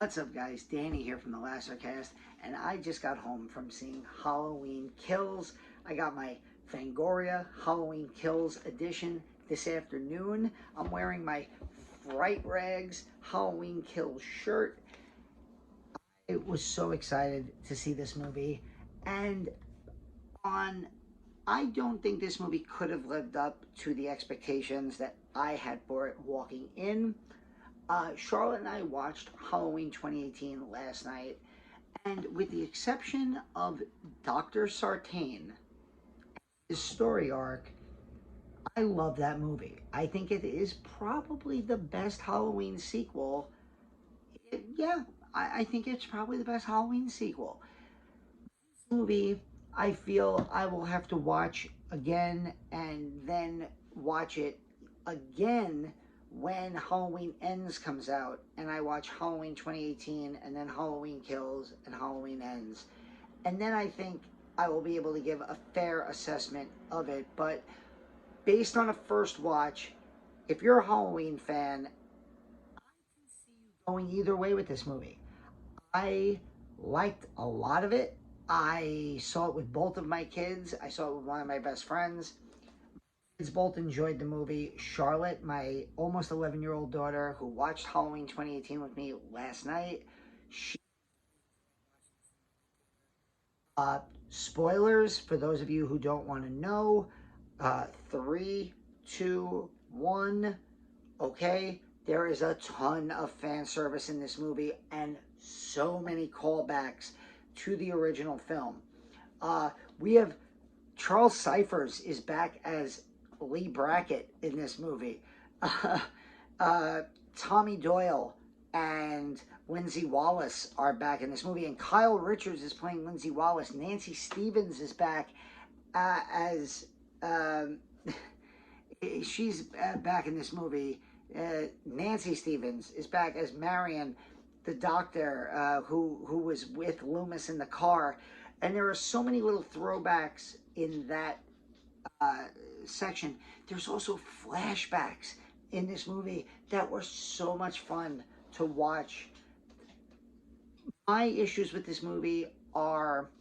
What's up, guys? Danny here from the Lasercast, and I just got home from seeing Halloween Kills. I got my Fangoria Halloween Kills edition this afternoon. I'm wearing my Fright Rags Halloween Kills shirt. I was so excited to see this movie, and on I don't think this movie could have lived up to the expectations that I had for it walking in. Charlotte and I watched Halloween 2018 last night, and with the exception of Dr. Sartain, his story arc, I love that movie. I think it is probably the best Halloween sequel. Yeah, I think it's probably the best Halloween sequel. This movie, I feel I will have to watch again and then watch it again when Halloween Ends comes out, and I watch Halloween 2018 and then Halloween Kills and Halloween Ends. And then I think I will be able to give a fair assessment of it. But based on a first watch, if you're a Halloween fan, I can see you going either way with this movie. I liked a lot of it. I saw it with both of my kids. I saw it with one of my best friends. Kids both enjoyed the movie. Charlotte, my almost 11-year-old daughter, who watched Halloween 2018 with me last night, she uh, spoilers for those of you who don't want to know. Three, two, one. Okay, there is a ton of fan service in this movie and so many callbacks to the original film. We have Charles Cyphers is back as Lee Brackett in this movie. Uh, Tommy Doyle and Lindsay Wallace are back in this movie, and Kyle Richards is playing Lindsay Wallace. Nancy Stevens is back as she's back in this movie. Nancy Stevens is back as Marion, the doctor who was with Loomis in the car, and there are so many little throwbacks in that section. There's also flashbacks in this movie that were so much fun to watch. My issues with this movie are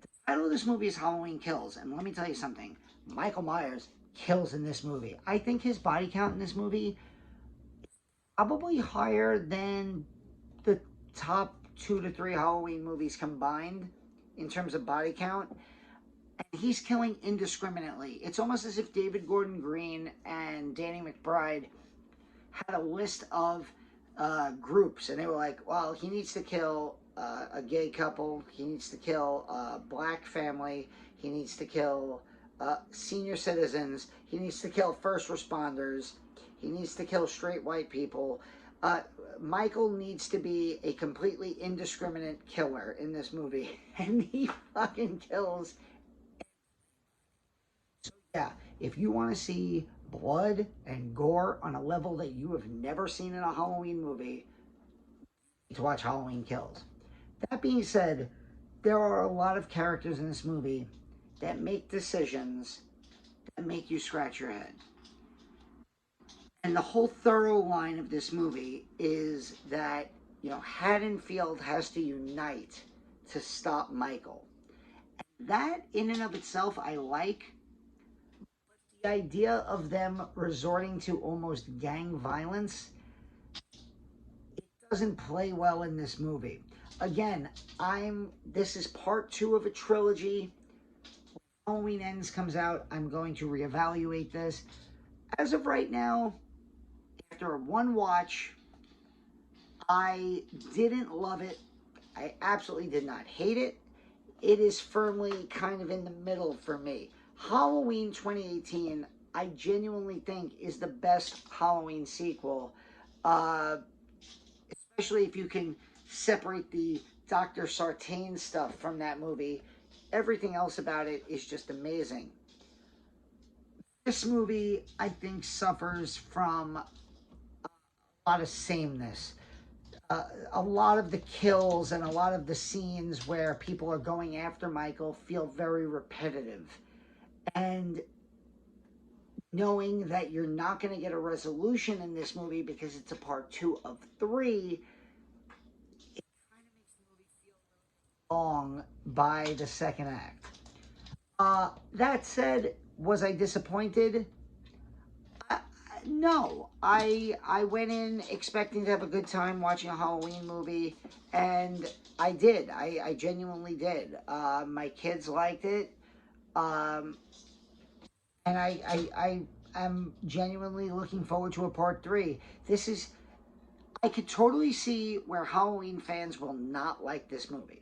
the title of this movie is Halloween Kills, and let me tell you something. Michael Myers kills in this movie. I think his body count in this movie is probably higher than the top 2 to 3 Halloween movies combined in terms of body count. And he's killing indiscriminately. It's almost as if David Gordon Green and Danny McBride had a list of groups, and they were like, well, he needs to kill a gay couple, he needs to kill a black family, he needs to kill senior citizens, he needs to kill first responders, he needs to kill straight white people. Michael needs to be a completely indiscriminate killer in this movie, and he fucking kills. So yeah, if you want to see blood and gore on a level that you have never seen in a Halloween movie, you need to watch Halloween Kills. That being said, there are a lot of characters in this movie that make decisions that make you scratch your head. And the whole thorough line of this movie is that, Haddonfield has to unite to stop Michael. And that, in and of itself, I like. The idea of them resorting to almost gang violence, it doesn't play well in this movie. Again, this is part 2 of a trilogy. When Halloween Ends comes out, I'm going to reevaluate this. As of right now, after one watch, I didn't love it. I absolutely did not hate it. It is firmly kind of in the middle for me. Halloween 2018, I genuinely think is the best Halloween sequel, especially if you can separate the Dr. Sartain stuff from that movie. Everything else about it is just amazing. This movie, I think, suffers from a lot of sameness. A lot of the kills and a lot of the scenes where people are going after Michael feel very repetitive. And knowing that you're not going to get a resolution in this movie because it's a part 2 of 3, long by the second act. That said, was I disappointed? No. I went in expecting to have a good time watching a Halloween movie, and I did. I genuinely did. My kids liked it. Um, and I am genuinely looking forward to a part three. This is, I could totally see where Halloween fans will not like this movie.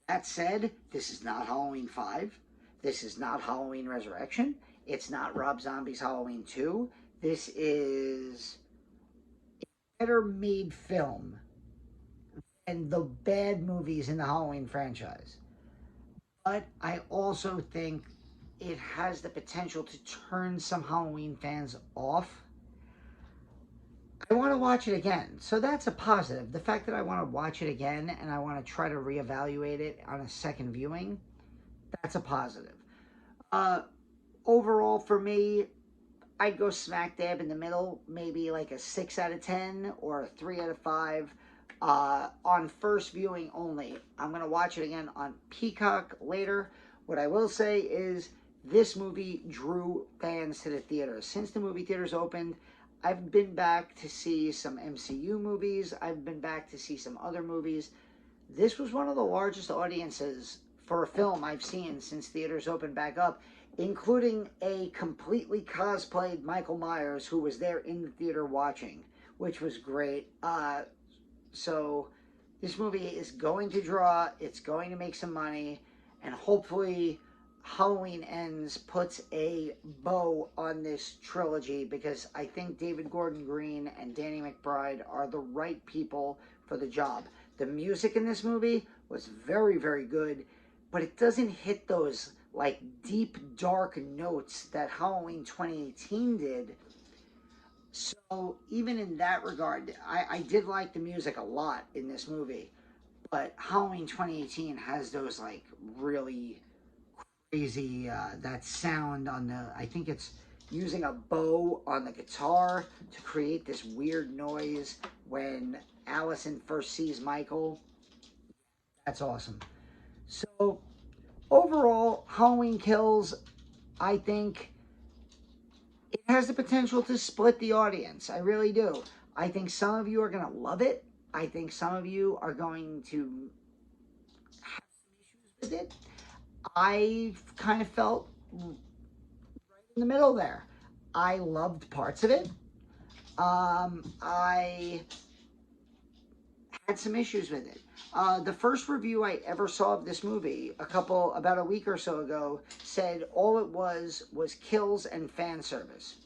That said, this is not Halloween 5. This is not Halloween Resurrection. It's not Rob Zombie's Halloween 2. This is a better made film than the bad movies in the Halloween franchise. But I also think it has the potential to turn some Halloween fans off. I want to watch it again. So that's a positive. The fact that I want to watch it again and I want to try to reevaluate it on a second viewing, that's a positive. Uh, Overall, for me, I'd go smack dab in the middle, maybe like a 6 out of 10 or a 3 out of 5 on first viewing only. I'm going to watch it again on Peacock later. What I will say is this movie drew fans to the theater. Since the movie theaters opened, I've been back to see some MCU movies. I've been back to see some other movies. This was one of the largest audiences for a film I've seen since theaters opened back up, including a completely cosplayed Michael Myers who was there in the theater watching, which was great. So this movie is going to draw, it's going to make some money, and hopefully Halloween Ends puts a bow on this trilogy, because I think David Gordon Green and Danny McBride are the right people for the job. The music in this movie was very, very good, but it doesn't hit those like deep, dark notes that Halloween 2018 did. So even in that regard, I did like the music a lot in this movie, but Halloween 2018 has those like really crazy, that sound on the, I think it's using a bow on the guitar to create this weird noise when Allison first sees Michael. That's awesome. So overall, Halloween Kills, I think it has the potential to split the audience. I really do. I think some of you are going to love it. I think some of you are going to have some issues with it. I kind of felt right in the middle there. I loved parts of it. I had some issues with it. The first review I ever saw of this movie, about a week or so ago, said all it was kills and fan service.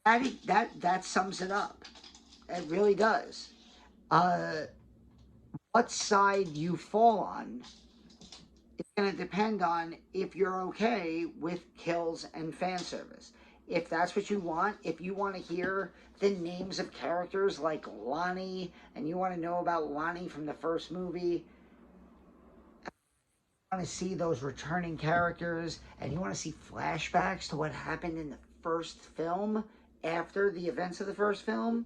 That sums it up. It really does. What side you fall on is going to depend on if you're okay with kills and fan service. If that's what you want, if you want to hear the names of characters like Lonnie, and you want to know about Lonnie from the first movie, you want to see those returning characters, and you want to see flashbacks to what happened in the first film after the events of the first film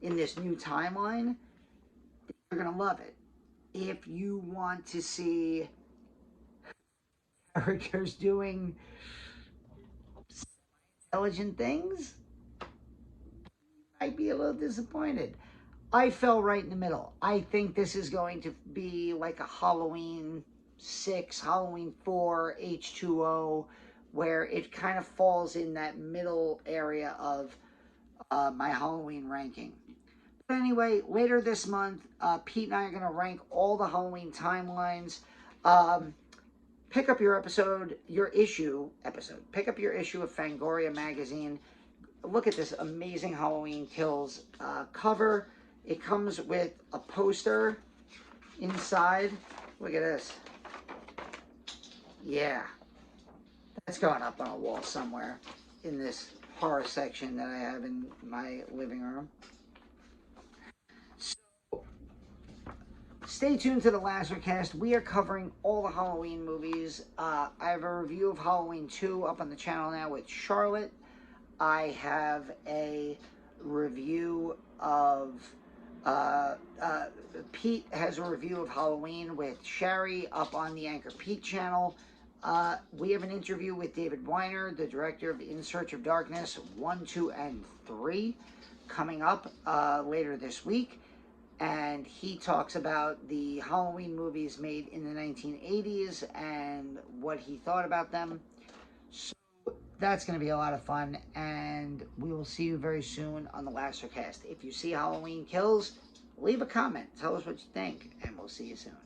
in this new timeline, you're going to love it. If you want to see characters doing intelligent things, I'd be a little disappointed. I fell right in the middle. I think this is going to be like a Halloween 6, Halloween 4, H2O, where it kind of falls in that middle area of my Halloween ranking. But anyway, later this month, Pete and I are going to rank all the Halloween timelines. Pick up your issue of Fangoria magazine. Look at this amazing Halloween Kills cover. It comes with a poster inside. Look at this. Yeah. That's going up on a wall somewhere in this horror section that I have in my living room. So, stay tuned to the Lazarcast. We are covering all the Halloween movies. I have a review of Halloween 2 up on the channel now with Charlotte. I have a review of Uh, uh, Pete has a review of Halloween with Sherry up on the Anchor Pete channel. We have an interview with David Weiner, the director of In Search of Darkness 1, 2, and 3, coming up later this week. And he talks about the Halloween movies made in the 1980s and what he thought about them. So that's going to be a lot of fun, and we will see you very soon on the Lastercast. If you see Halloween Kills, leave a comment. Tell us what you think, and we'll see you soon.